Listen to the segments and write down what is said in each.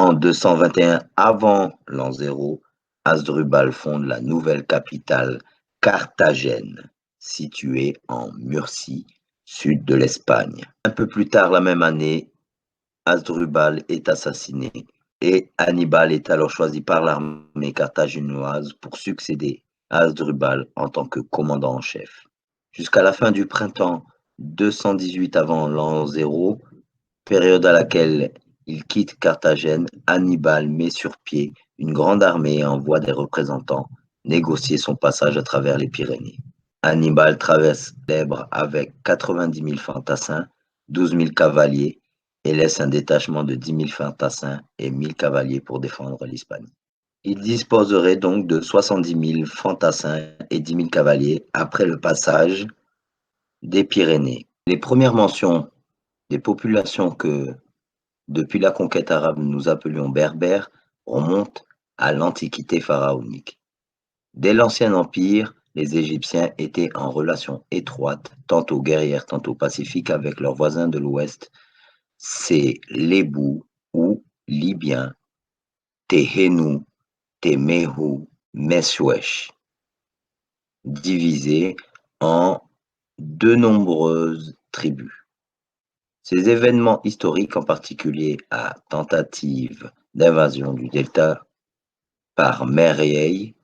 En 221 avant l'an 0, Hasdrubal fonde la nouvelle capitale Carthagène, située en Murcie, sud de l'Espagne. Un peu plus tard la même année, Hasdrubal est assassiné et Hannibal est alors choisi par l'armée carthaginoise pour succéder à Hasdrubal en tant que commandant en chef. Jusqu'à la fin du printemps 218 avant l'an 0, période à laquelle il quitte Carthagène, Hannibal met sur pied une grande armée et envoie des représentants négocier son passage à travers les Pyrénées. Hannibal traverse l'Èbre avec 90 000 fantassins, 12 000 cavaliers et laisse un détachement de 10 000 fantassins et 1 000 cavaliers pour défendre l'Hispanie. Il disposerait donc de 70 000 fantassins et 10 000 cavaliers après le passage des Pyrénées. Les premières mentions des populations que, depuis la conquête arabe, nous appelions berbères remontent à l'Antiquité pharaonique. Dès l'Ancien Empire, les Égyptiens étaient en relation étroite, tantôt guerrière, tantôt pacifique, avec leurs voisins de l'Ouest, ces Lébous ou Libyens, Tehénou, Teméhou, Meswesh, divisés en de nombreuses tribus. Ces événements historiques, en particulier la tentative d'invasion du delta par Mériey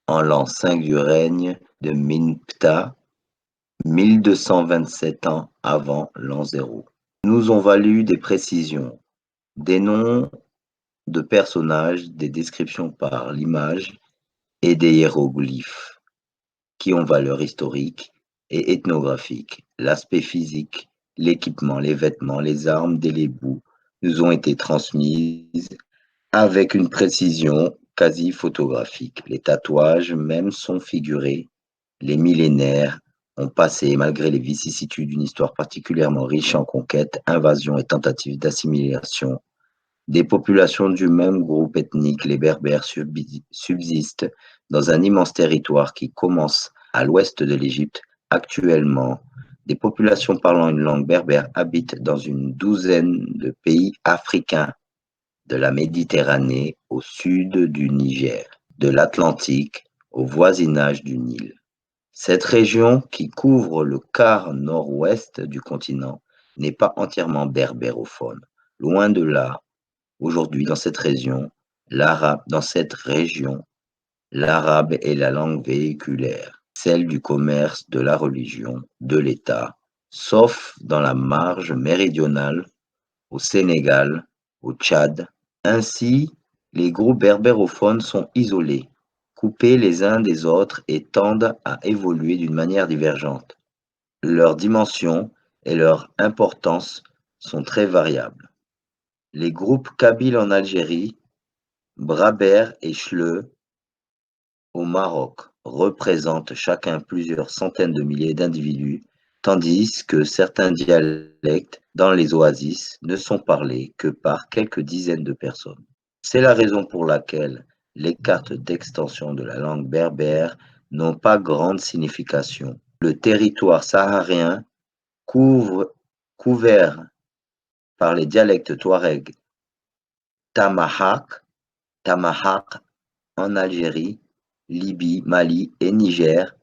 en l'an 5 du règne de Minptah, 1227 ans avant l'an 0, nous ont valu des précisions, des noms de personnages, des descriptions par l'image et des hiéroglyphes qui ont valeur historique et ethnographique. L'aspect physique, l'équipement, les vêtements, les armes des Lébous nous ont été transmises avec une précision quasi photographique. Les tatouages même sont figurés. Les millénaires ont passé malgré les vicissitudes d'une histoire particulièrement riche en conquêtes, invasions et tentatives d'assimilation. Des populations du même groupe ethnique, les Berbères, subsistent dans un immense territoire qui commence à l'ouest de l'Égypte. Actuellement, des populations parlant une langue berbère habitent dans une douzaine de pays africains, de la Méditerranée au sud du Niger, de l'Atlantique au voisinage du Nil. Cette région, qui couvre le quart nord-ouest du continent, n'est pas entièrement berbérophone. Loin de là. Aujourd'hui, dans cette région, l'arabe est la langue véhiculaire, celle du commerce, de la religion, de l'État, sauf dans la marge méridionale, au Sénégal, au Tchad. Ainsi, les groupes berbérophones sont isolés, coupés les uns des autres et tendent à évoluer d'une manière divergente. Leur dimension et leur importance sont très variables. Les groupes kabyles en Algérie, brabères et chleux au Maroc représentent chacun plusieurs centaines de milliers d'individus, tandis que certains dialectes dans les oasis ne sont parlés que par quelques dizaines de personnes. C'est la raison pour laquelle les cartes d'extension de la langue berbère n'ont pas grande signification. Le territoire saharien couvert par les dialectes touareg, Tamahak en Algérie, Libye, Mali et Niger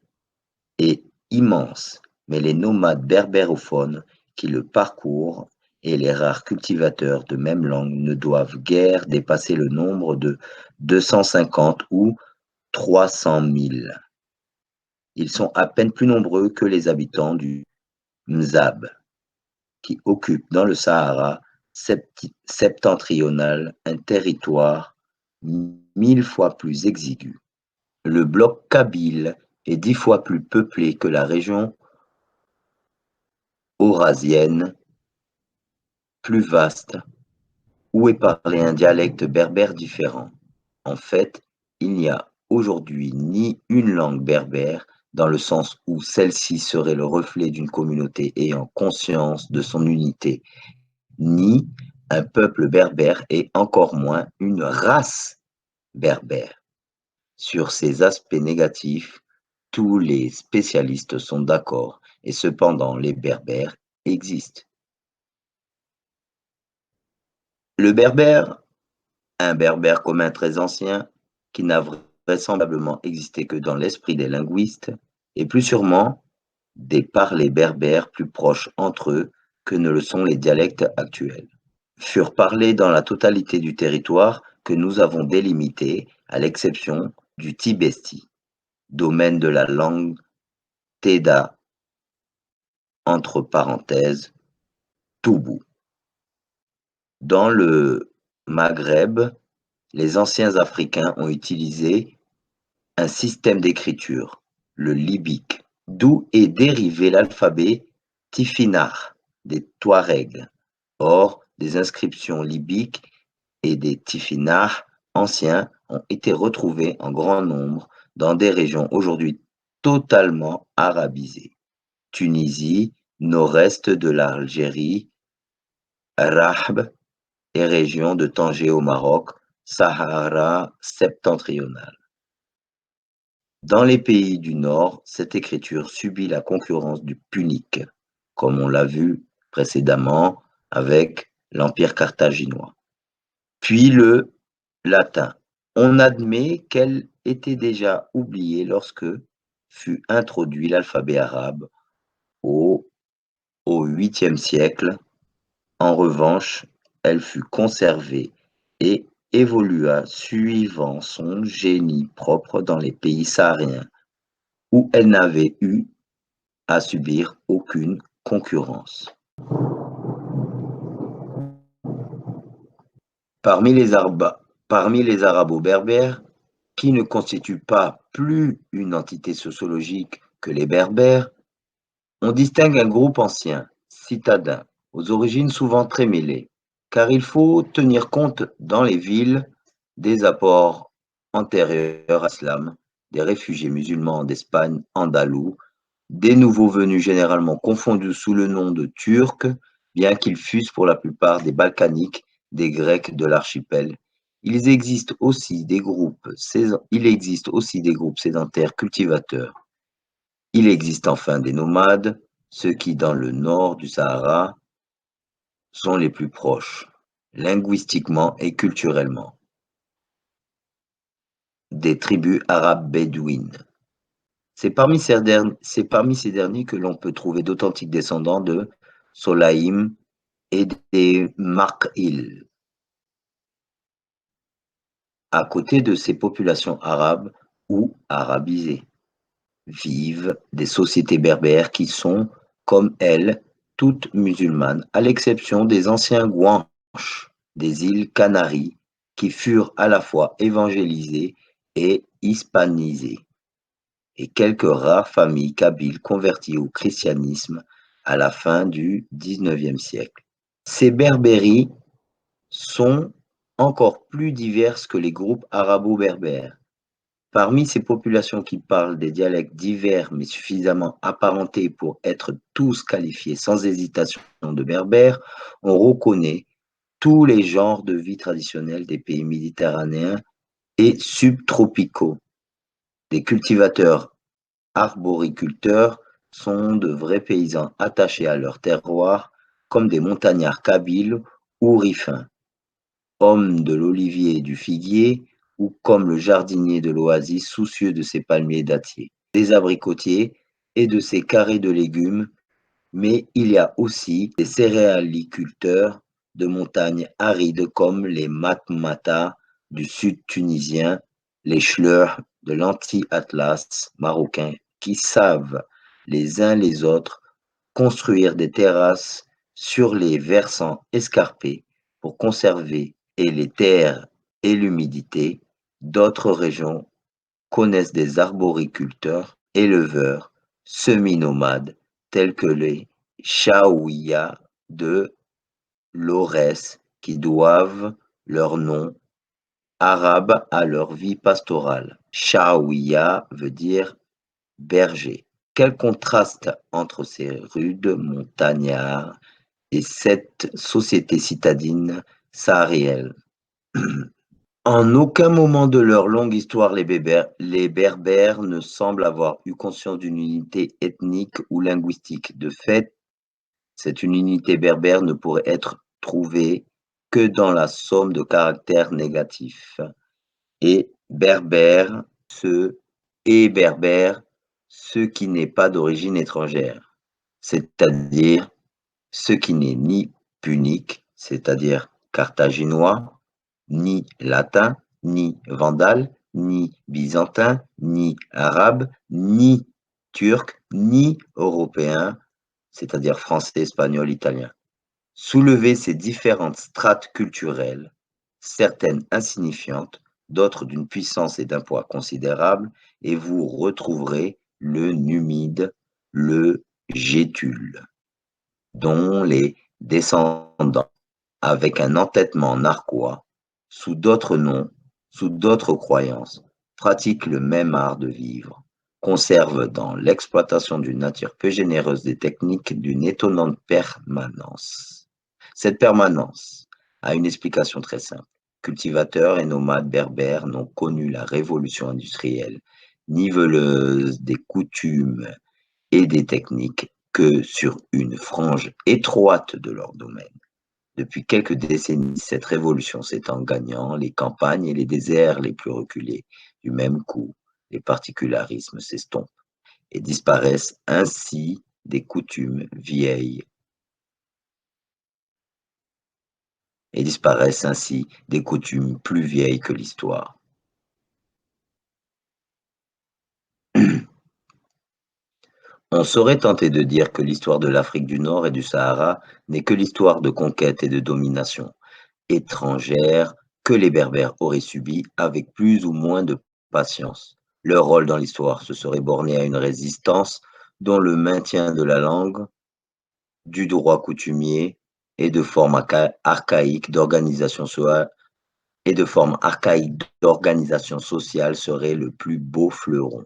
est immense, mais les nomades berbérophones qui le parcourent et les rares cultivateurs de même langue ne doivent guère dépasser le nombre de 250 ou 300 000. Ils sont à peine plus nombreux que les habitants du Mzab, qui occupent dans le Sahara septentrional un territoire 1000 fois plus exigu. Le bloc kabyle est 10 fois plus peuplé que la région eurasienne, plus vaste, où est parlé un dialecte berbère différent. En fait, il n'y a aujourd'hui ni une langue berbère dans le sens où celle-ci serait le reflet d'une communauté ayant conscience de son unité, ni un peuple berbère et encore moins une race berbère. Sur ces aspects négatifs, tous les spécialistes sont d'accord et cependant les berbères existent. Le berbère Un berbère commun très ancien, qui n'a vraisemblablement existé que dans l'esprit des linguistes, et plus sûrement des parlers berbères plus proches entre eux que ne le sont les dialectes actuels, furent parlés dans la totalité du territoire que nous avons délimité, à l'exception du tibesti, domaine de la langue Teda, entre parenthèses, Toubou. Dans le Maghreb, les anciens Africains ont utilisé un système d'écriture, le libyque, d'où est dérivé l'alphabet tifinagh des Touaregs. Or, des inscriptions libyques et des tifinagh anciens ont été retrouvés en grand nombre dans des régions aujourd'hui totalement arabisées. Tunisie, nord-est de l'Algérie, Rahb et région de Tanger au Maroc, Sahara septentrional. Dans les pays du Nord, cette écriture subit la concurrence du punique, comme on l'a vu précédemment avec l'Empire carthaginois. Puis le latin. On admet qu'elle était déjà oubliée lorsque fut introduit l'alphabet arabe au 8e siècle. En revanche, elle fut conservée et évolua suivant son génie propre dans les pays sahariens, où elle n'avait eu à subir aucune concurrence. Parmi les arabo-berbères, qui ne constituent pas plus une entité sociologique que les berbères, on distingue un groupe ancien, citadin, aux origines souvent très mêlées, car il faut tenir compte dans les villes des apports antérieurs à l'islam, des réfugiés musulmans d'Espagne, andalous, des nouveaux venus généralement confondus sous le nom de Turcs, bien qu'ils fussent pour la plupart des Balkaniques, des Grecs de l'archipel. Il existe aussi des groupes sédentaires cultivateurs. Il existe enfin des nomades, ceux qui, dans le nord du Sahara, sont les plus proches, linguistiquement et culturellement, des tribus arabes bédouines. C'est parmi ces derniers que l'on peut trouver d'authentiques descendants de Solaïm et des Mak'il. À côté de ces populations arabes ou arabisées, vivent des sociétés berbères qui sont, comme elles, toutes musulmanes, à l'exception des anciens Guanches des îles Canaries, qui furent à la fois évangélisées et hispanisées, et quelques rares familles kabyles converties au christianisme à la fin du XIXe siècle. Ces berbéries sont encore plus diverses que les groupes arabo-berbères. Parmi ces populations qui parlent des dialectes divers mais suffisamment apparentés pour être tous qualifiés sans hésitation de berbères, on reconnaît tous les genres de vie traditionnels des pays méditerranéens et subtropicaux. Des cultivateurs arboriculteurs sont de vrais paysans attachés à leur terroir, comme des montagnards kabyles ou rifins, hommes de l'olivier et du figuier, ou comme le jardinier de l'oasis soucieux de ses palmiers dattiers, des abricotiers et de ses carrés de légumes, mais il y a aussi des céréaliculteurs de montagnes arides comme les Matmata du sud tunisien, les Schleurs de l'anti-Atlas marocain, qui savent les uns les autres construire des terrasses sur les versants escarpés pour conserver et les terres et l'humidité. D'autres régions connaissent des arboriculteurs, éleveurs, semi-nomades, tels que les Chaouia de l'Aurès, qui doivent leur nom arabe à leur vie pastorale. Chaouia veut dire berger. Quel contraste entre ces rudes montagnards et cette société citadine saharienne. En aucun moment de leur longue histoire, les Berbères ne semblent avoir eu conscience d'une unité ethnique ou linguistique. De fait, cette unité berbère ne pourrait être trouvée que dans la somme de caractères négatifs. Et berbère, ce qui n'est pas d'origine étrangère, c'est-à-dire ce qui n'est ni punique, c'est-à-dire carthaginois, ni latin, ni vandale, ni byzantin, ni arabe, ni turc, ni européen, c'est-à-dire français, espagnol, italien. Soulevez ces différentes strates culturelles, certaines insignifiantes, d'autres d'une puissance et d'un poids considérables, et vous retrouverez le numide, le gétule, dont les descendants, avec un entêtement narquois, sous d'autres noms, sous d'autres croyances, pratiquent le même art de vivre, conservent dans l'exploitation d'une nature peu généreuse des techniques d'une étonnante permanence. Cette permanence a une explication très simple. Cultivateurs et nomades berbères n'ont connu la révolution industrielle, niveleuse des coutumes et des techniques que sur une frange étroite de leur domaine. Depuis quelques décennies, cette révolution s'étend gagnant les campagnes et les déserts les plus reculés. Du même coup, les particularismes s'estompent et disparaissent ainsi des coutumes vieilles et disparaissent ainsi des coutumes plus vieilles que l'histoire. On serait tenté de dire que l'histoire de l'Afrique du Nord et du Sahara n'est que l'histoire de conquête et de domination étrangère que les Berbères auraient subi avec plus ou moins de patience. Leur rôle dans l'histoire se serait borné à une résistance dont le maintien de la langue, du droit coutumier et de formes archaïques d'organisation sociale serait le plus beau fleuron.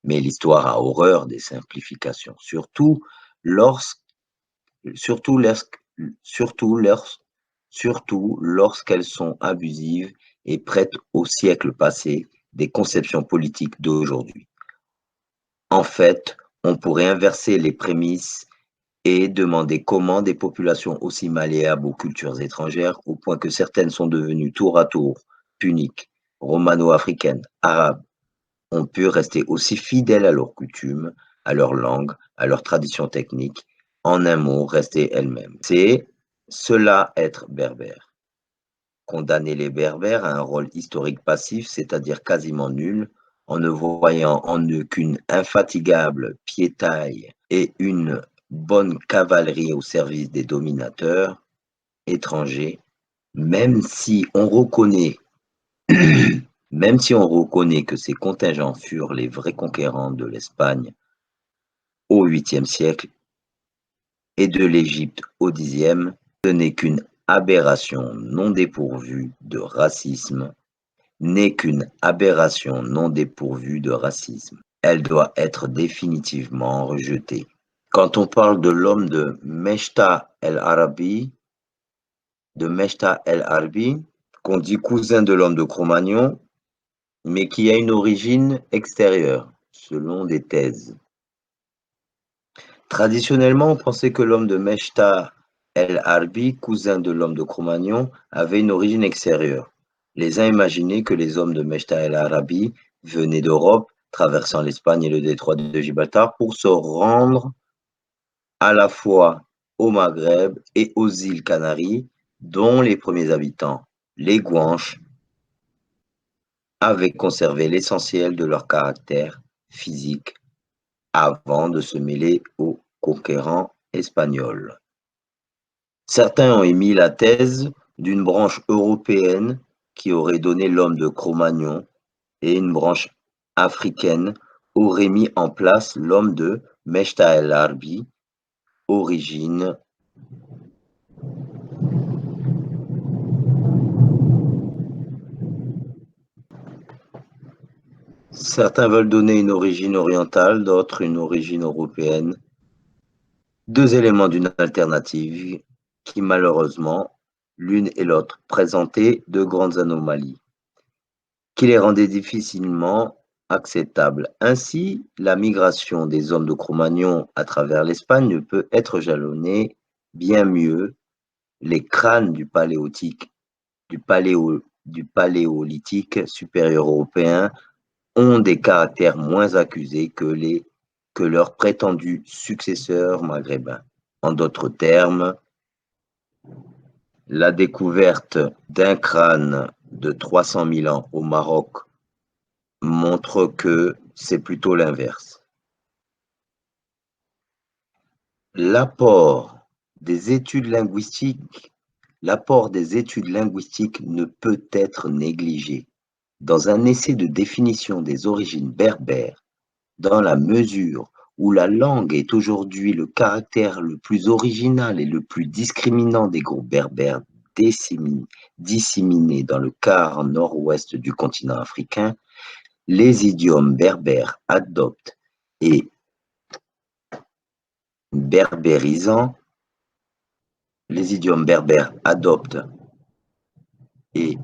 Mais l'histoire a horreur des simplifications, surtout lorsque- surtout lors- surtout lorsqu'elles sont abusives et prêtent au siècle passé des conceptions politiques d'aujourd'hui. En fait, on pourrait inverser les prémices et demander comment des populations aussi malléables aux cultures étrangères, au point que certaines sont devenues tour à tour puniques, romano-africaines, arabes, ont pu rester aussi fidèles à leurs coutumes, à leur langue, à leurs traditions techniques, en un mot, rester elles-mêmes. C'est cela être berbère. Condamner les berbères à un rôle historique passif, c'est-à-dire quasiment nul, en ne voyant en eux qu'une infatigable piétaille et une bonne cavalerie au service des dominateurs étrangers, même si on reconnaît même si on reconnaît que ces contingents furent les vrais conquérants de l'Espagne au 8e siècle et de l'Égypte au 10e, ce n'est qu'une aberration non dépourvue de racisme, Elle doit être définitivement rejetée. Quand on parle de l'homme de Mechta el-Arabi, qu'on dit cousin de l'homme de Cro-Magnon, mais qui a une origine extérieure, selon des thèses. Traditionnellement, on pensait que l'homme de Mechta el-Harbi, cousin de l'homme de Cro-Magnon, avait une origine extérieure. Les uns imaginaient que les hommes de Mechta el-Arabi venaient d'Europe, traversant l'Espagne et le détroit de Gibraltar, pour se rendre à la fois au Maghreb et aux îles Canaries, dont les premiers habitants, les Guanches, avaient conservé l'essentiel de leur caractère physique avant de se mêler aux conquérants espagnols. Certains ont émis la thèse d'une branche européenne qui aurait donné l'homme de Cro-Magnon et une branche africaine aurait mis en place l'homme de Mechta el-Harbi, origine Certains veulent donner une origine orientale, d'autres une origine européenne. Deux éléments d'une alternative qui, malheureusement, l'une et l'autre présentaient de grandes anomalies, qui les rendaient difficilement acceptables. Ainsi, la migration des hommes de Cro-Magnon à travers l'Espagne peut être jalonnée bien mieux Les crânes du paléolithique supérieur européen ont des caractères moins accusés que leurs prétendus successeurs maghrébins. En d'autres termes, la découverte d'un crâne de 300 000 ans au Maroc montre que c'est plutôt l'inverse. L'apport des études linguistiques ne peut être négligé dans un essai de définition des origines berbères, dans la mesure où la langue est aujourd'hui le caractère le plus original et le plus discriminant des groupes berbères disséminés dans le quart nord-ouest du continent africain. Les idiomes berbères adoptent et berbérisant les idiomes berbères adoptent et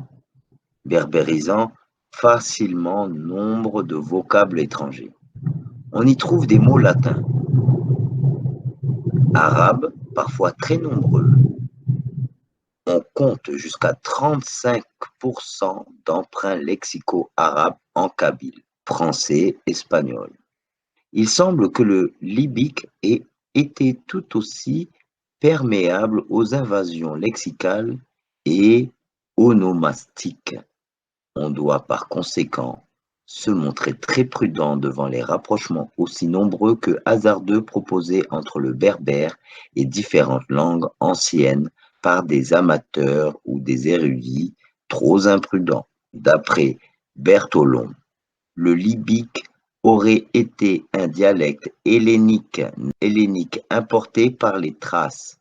berbérisant facilement nombre de vocables étrangers. On y trouve des mots latins, arabes, parfois très nombreux. On compte jusqu'à 35% d'emprunts lexicaux arabes en kabyle, français, espagnol. Il semble que le libyque ait été tout aussi perméable aux invasions lexicales et onomastiques. On doit par conséquent se montrer très prudent devant les rapprochements aussi nombreux que hasardeux proposés entre le berbère et différentes langues anciennes par des amateurs ou des érudits trop imprudents. D'après Bertholon, le libyque aurait été un dialecte hellénique importé par les Thraces.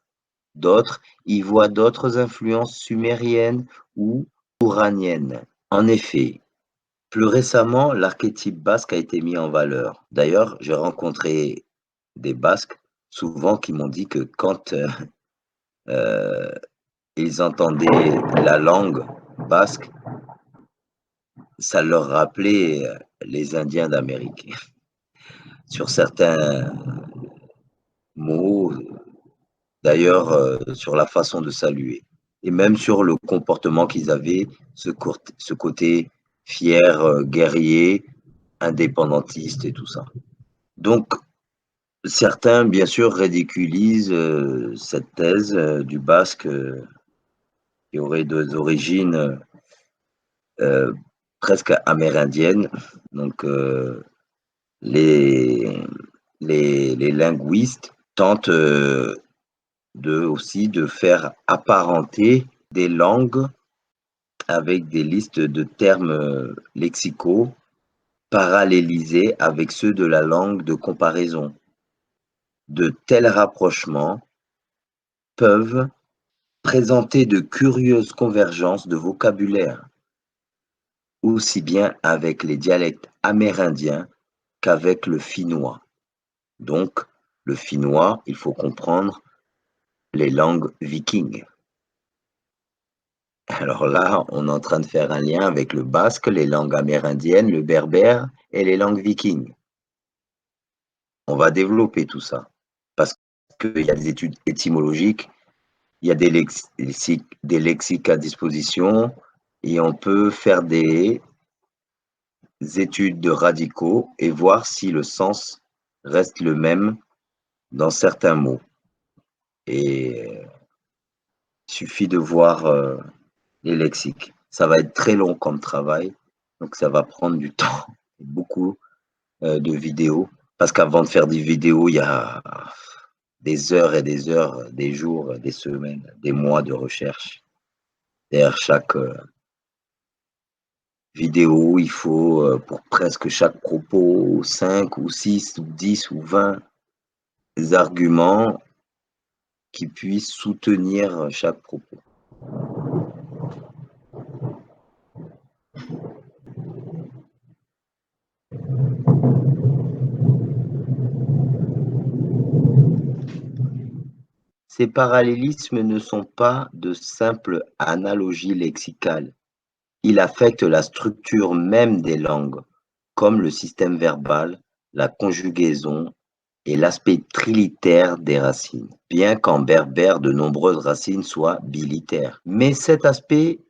D'autres y voient d'autres influences sumériennes ou touraniennes. En effet, plus récemment, l'archétype basque a été mis en valeur. D'ailleurs, j'ai rencontré des Basques souvent qui m'ont dit que quand ils entendaient la langue basque, ça leur rappelait les Indiens d'Amérique. Sur certains mots, d'ailleurs, sur la façon de saluer. Et même sur le comportement qu'ils avaient, ce côté fier, guerrier, indépendantiste et tout ça. Donc, certains, bien sûr, ridiculisent cette thèse du basque qui aurait des origines presque amérindiennes. Donc, les linguistes tentent aussi de faire apparenter des langues avec des listes de termes lexicaux parallélisés avec ceux de la langue de comparaison. De tels rapprochements peuvent présenter de curieuses convergences de vocabulaire, aussi bien avec les dialectes amérindiens qu'avec le finnois. Donc, le finnois, il faut comprendre les langues vikings. Alors là, on est en train de faire un lien avec le basque, les langues amérindiennes, le berbère et les langues vikings. On va développer tout ça parce qu'il y a des études étymologiques, il y a des lexiques à disposition et on peut faire des études de radicaux et voir si le sens reste le même dans certains mots. Et il suffit de voir les lexiques. Ça va être très long comme travail, donc ça va prendre du temps, beaucoup de vidéos. Parce qu'avant de faire des vidéos, il y a des heures et des heures, des jours, des semaines, des mois de recherche. Derrière chaque vidéo, il faut pour presque chaque propos 5 ou 6 ou 10 ou 20 arguments qui puissent soutenir chaque propos. Ces parallélismes ne sont pas de simples analogies lexicales. Ils affectent la structure même des langues, comme le système verbal, la conjugaison et l'aspect trilitère des racines, bien qu'en berbère de nombreuses racines soient bilitères. Mais cet aspect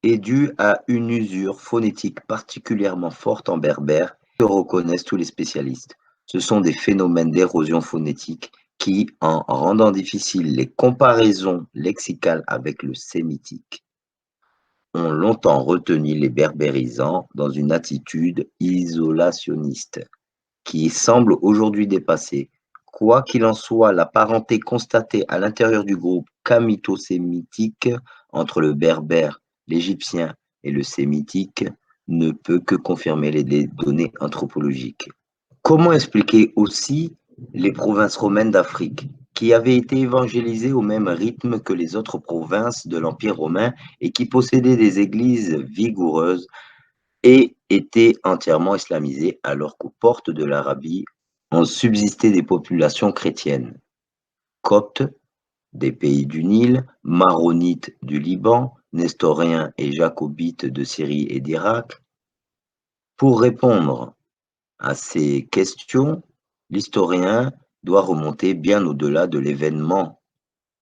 est dû à une usure phonétique particulièrement forte en berbère que reconnaissent tous les spécialistes. Ce sont des phénomènes d'érosion phonétique qui, en rendant difficiles les comparaisons lexicales avec le sémitique, ont longtemps retenu les berbérisants dans une attitude isolationniste qui semble aujourd'hui dépassée. Quoi qu'il en soit, la parenté constatée à l'intérieur du groupe kamito-sémitique entre le berbère, l'égyptien et le sémitique ne peut que confirmer les données anthropologiques. Comment expliquer aussi les provinces romaines d'Afrique, qui avaient été évangélisées au même rythme que les autres provinces de l'Empire romain et qui possédaient des églises vigoureuses et étaient entièrement islamisées, alors qu'aux portes de l'Arabie ont subsisté des populations chrétiennes, coptes des pays du Nil, maronites du Liban, nestoriens et jacobites de Syrie et d'Irak. Pour répondre à ces questions, l'historien doit remonter bien au-delà de l'événement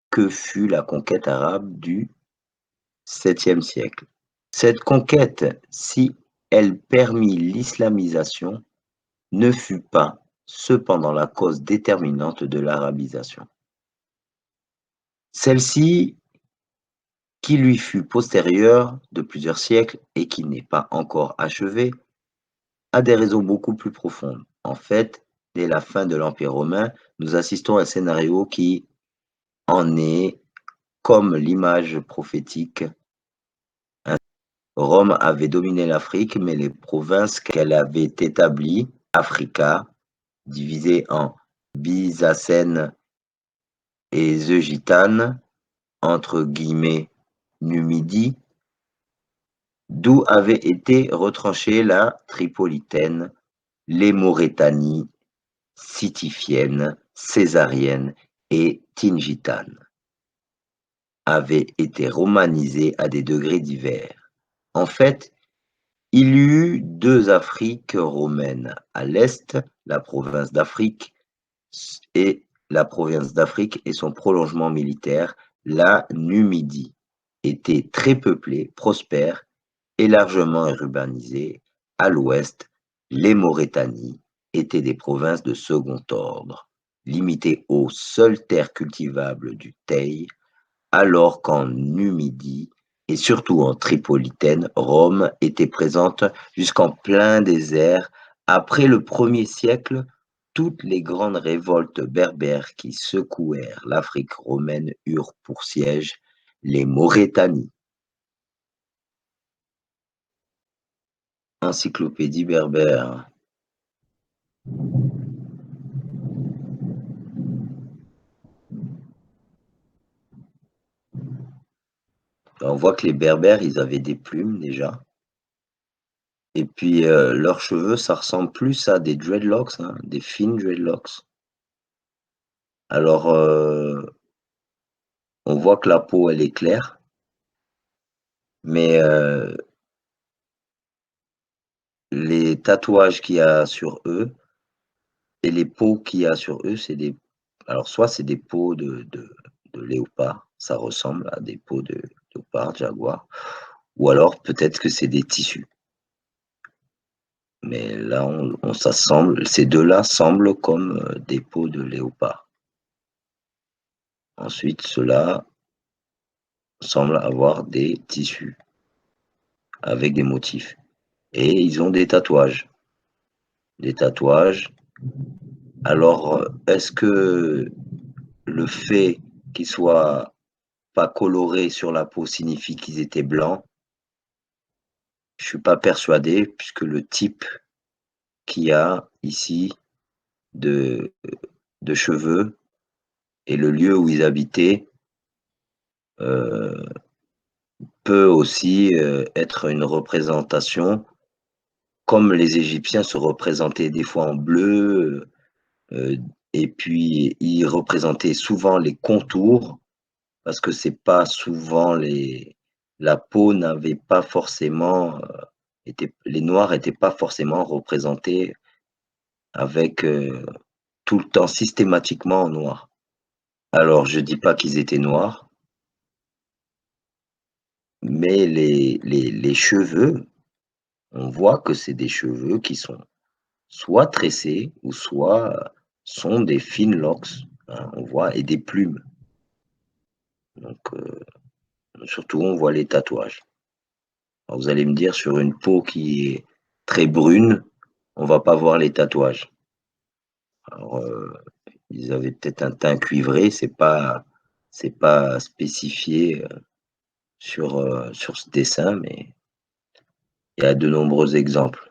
que fut la conquête arabe du 7e siècle. Cette conquête, si elle permit l'islamisation, ne fut pas cependant la cause déterminante de l'arabisation. Celle-ci, qui lui fut postérieure de plusieurs siècles et qui n'est pas encore achevée, a des raisons beaucoup plus profondes. En fait, dès la fin de l'Empire romain, nous assistons à un scénario qui en est comme l'image prophétique. Rome avait dominé l'Afrique, mais les provinces qu'elle avait établies, Africa, divisées en Byzacène et Zeugitane, entre guillemets Numidie, d'où avait été retranchée la Tripolitaine, les Maurétanies, Sitifienne, Césarienne et Tingitane, avaient été romanisées à des degrés divers. En fait, il y eut deux Afriques romaines. À l'est, la province d'Afrique et son prolongement militaire, la Numidie, était très peuplée, prospère et largement urbanisée. À l'ouest, les Maurétanies étaient des provinces de second ordre, limitées aux seules terres cultivables du Teil, alors qu'en Numidie et surtout en Tripolitaine, Rome était présente jusqu'en plein désert. Après le 1er siècle, toutes les grandes révoltes berbères qui secouèrent l'Afrique romaine eurent pour siège les Maurétanies. Encyclopédie berbère. On voit que les berbères, ils avaient des plumes déjà. Et puis leurs cheveux, ça ressemble plus à des dreadlocks, hein, des fines dreadlocks. Alors, on voit que la peau, elle est claire, mais les tatouages qu'il y a sur eux et les peaux qu'il y a sur eux, c'est des... Alors, soit c'est des peaux de léopard, ça ressemble à des peaux de léopard, jaguar, ou alors peut-être que c'est des tissus. Mais là, ça semble, ces deux-là semblent comme des peaux de léopard. Ensuite, ceux-là semblent avoir des tissus avec des motifs. Et ils ont des tatouages. Des tatouages. Alors, est-ce que le fait qu'ils soient pas colorés sur la peau signifie qu'ils étaient blancs? Je suis pas persuadé, puisque le type qu'il y a ici de, de cheveux et le lieu où ils habitaient peut aussi être une représentation, comme les Égyptiens se représentaient des fois en bleu, et puis ils représentaient souvent les contours, parce que c'est pas souvent la peau n'avait pas forcément, les noirs n'étaient pas forcément représentés avec tout le temps, systématiquement en noir. Alors, je dis pas qu'ils étaient noirs, mais les cheveux, on voit que c'est des cheveux qui sont soit tressés ou soit sont des fines locks, hein, on voit, et des plumes. Donc, surtout, on voit les tatouages. Alors, vous allez me dire, sur une peau qui est très brune, on va pas voir les tatouages. Alors, ils avaient peut-être un teint cuivré, c'est pas spécifié sur ce dessin, mais il y a de nombreux exemples.